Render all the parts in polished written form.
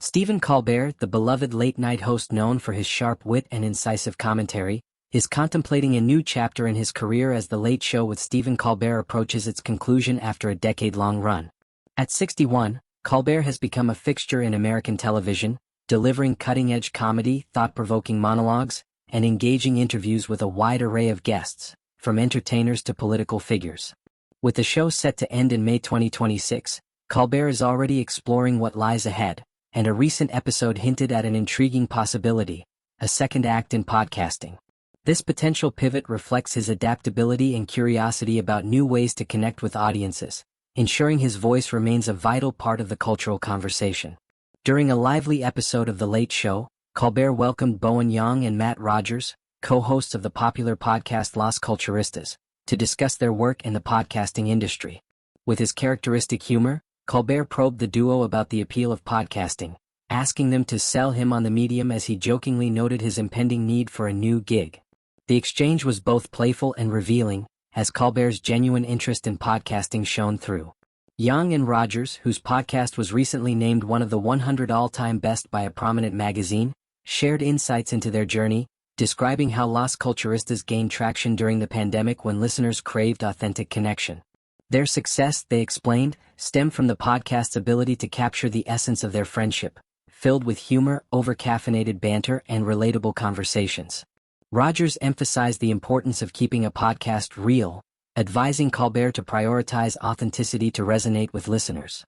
Stephen Colbert, the beloved late-night host known for his sharp wit and incisive commentary, is contemplating a new chapter in his career as The Late Show with Stephen Colbert approaches its conclusion after a decade-long run. At 61, Colbert has become a fixture in American television, delivering cutting-edge comedy, thought-provoking monologues, and engaging interviews with a wide array of guests, from entertainers to political figures. With the show set to end in May 2026, Colbert is already exploring what lies ahead, and a recent episode hinted at an intriguing possibility: a second act in podcasting. This potential pivot reflects his adaptability and curiosity about new ways to connect with audiences, ensuring his voice remains a vital part of the cultural conversation. During a lively episode of The Late Show, Colbert welcomed Bowen and Matt Rogers, co-hosts of the popular podcast Las Culturistas, to discuss their work in the podcasting industry. With his characteristic humor, Colbert probed the duo about the appeal of podcasting, asking them to sell him on the medium as he jokingly noted his impending need for a new gig. The exchange was both playful and revealing, as Colbert's genuine interest in podcasting shone through. Young and Rogers, whose podcast was recently named one of the 100 all-time best by a prominent magazine, shared insights into their journey, describing how Las Culturistas gained traction during the pandemic when listeners craved authentic connection. Their success, they explained, stemmed from the podcast's ability to capture the essence of their friendship, filled with humor, over-caffeinated banter, and relatable conversations. Rogers emphasized the importance of keeping a podcast real, advising Colbert to prioritize authenticity to resonate with listeners.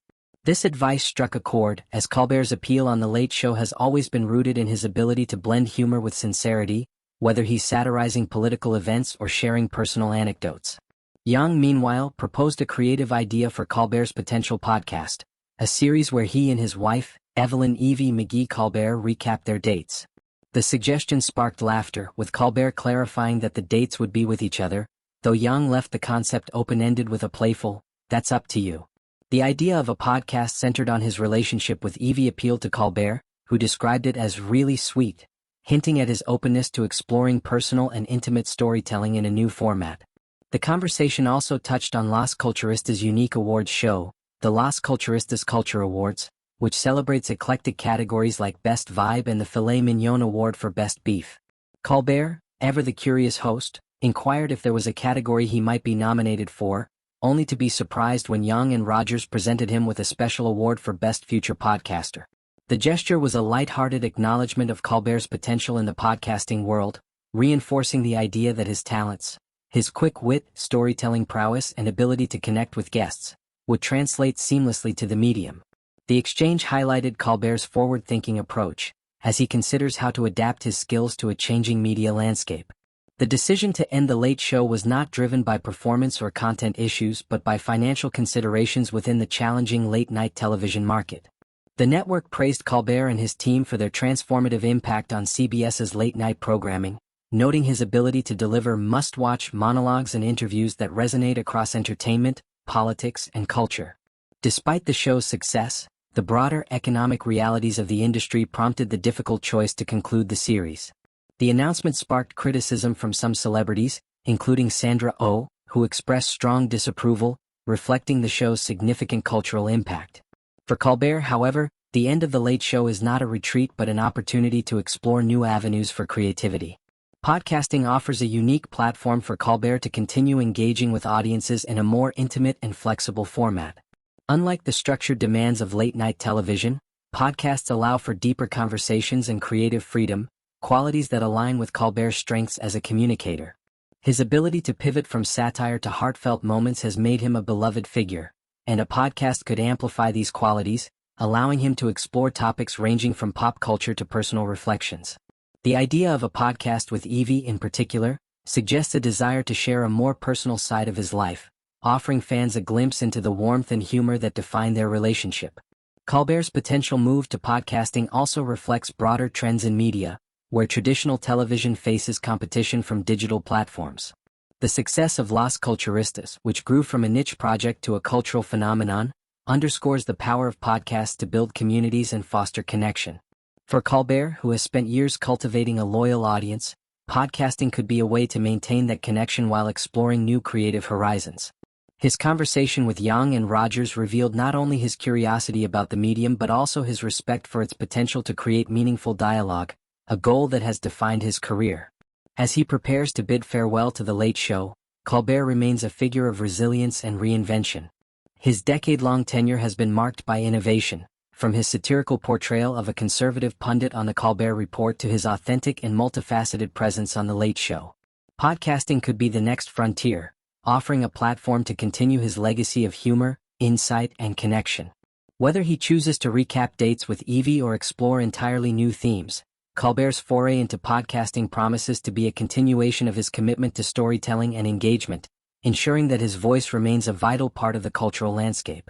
This advice struck a chord, as Colbert's appeal on The Late Show has always been rooted in his ability to blend humor with sincerity, whether he's satirizing political events or sharing personal anecdotes. Young, meanwhile, proposed a creative idea for Colbert's potential podcast, a series where he and his wife, Evelyn Evie McGee Colbert, recap their dates. The suggestion sparked laughter, with Colbert clarifying that the dates would be with each other, though Young left the concept open-ended with a playful, "That's up to you." The idea of a podcast centered on his relationship with Evie appealed to Colbert, who described it as really sweet, hinting at his openness to exploring personal and intimate storytelling in a new format. The conversation also touched on Las Culturistas' unique awards show, the Las Culturistas Culture Awards, which celebrates eclectic categories like Best Vibe and the Filet Mignon Award for Best Beef. Colbert, ever the curious host, inquired if there was a category he might be nominated for, only to be surprised when Young and Rogers presented him with a special award for Best Future Podcaster. The gesture was a light-hearted acknowledgement of Colbert's potential in the podcasting world, reinforcing the idea that his talents, his quick wit, storytelling prowess, and ability to connect with guests, would translate seamlessly to the medium. The exchange highlighted Colbert's forward-thinking approach, as he considers how to adapt his skills to a changing media landscape. The decision to end The Late Show was not driven by performance or content issues but by financial considerations within the challenging late-night television market. The network praised Colbert and his team for their transformative impact on CBS's late-night programming, noting his ability to deliver must-watch monologues and interviews that resonate across entertainment, politics, and culture. Despite the show's success, the broader economic realities of the industry prompted the difficult choice to conclude the series. The announcement sparked criticism from some celebrities, including Sandra Oh, who expressed strong disapproval, reflecting the show's significant cultural impact. For Colbert, however, the end of The Late Show is not a retreat but an opportunity to explore new avenues for creativity. Podcasting offers a unique platform for Colbert to continue engaging with audiences in a more intimate and flexible format. Unlike the structured demands of late-night television, podcasts allow for deeper conversations and creative freedom, qualities that align with Colbert's strengths as a communicator. His ability to pivot from satire to heartfelt moments has made him a beloved figure, and a podcast could amplify these qualities, allowing him to explore topics ranging from pop culture to personal reflections. The idea of a podcast with Evie in particular suggests a desire to share a more personal side of his life, offering fans a glimpse into the warmth and humor that define their relationship. Colbert's potential move to podcasting also reflects broader trends in media, where traditional television faces competition from digital platforms. The success of Las Culturistas, which grew from a niche project to a cultural phenomenon, underscores the power of podcasts to build communities and foster connection. For Colbert, who has spent years cultivating a loyal audience, podcasting could be a way to maintain that connection while exploring new creative horizons. His conversation with Young and Rogers revealed not only his curiosity about the medium but also his respect for its potential to create meaningful dialogue, a goal that has defined his career. As he prepares to bid farewell to The Late Show, Colbert remains a figure of resilience and reinvention. His decade-long tenure has been marked by innovation, from his satirical portrayal of a conservative pundit on The Colbert Report to his authentic and multifaceted presence on The Late Show. Podcasting could be the next frontier, offering a platform to continue his legacy of humor, insight, and connection. Whether he chooses to recap dates with Evie or explore entirely new themes, Colbert's foray into podcasting promises to be a continuation of his commitment to storytelling and engagement, ensuring that his voice remains a vital part of the cultural landscape.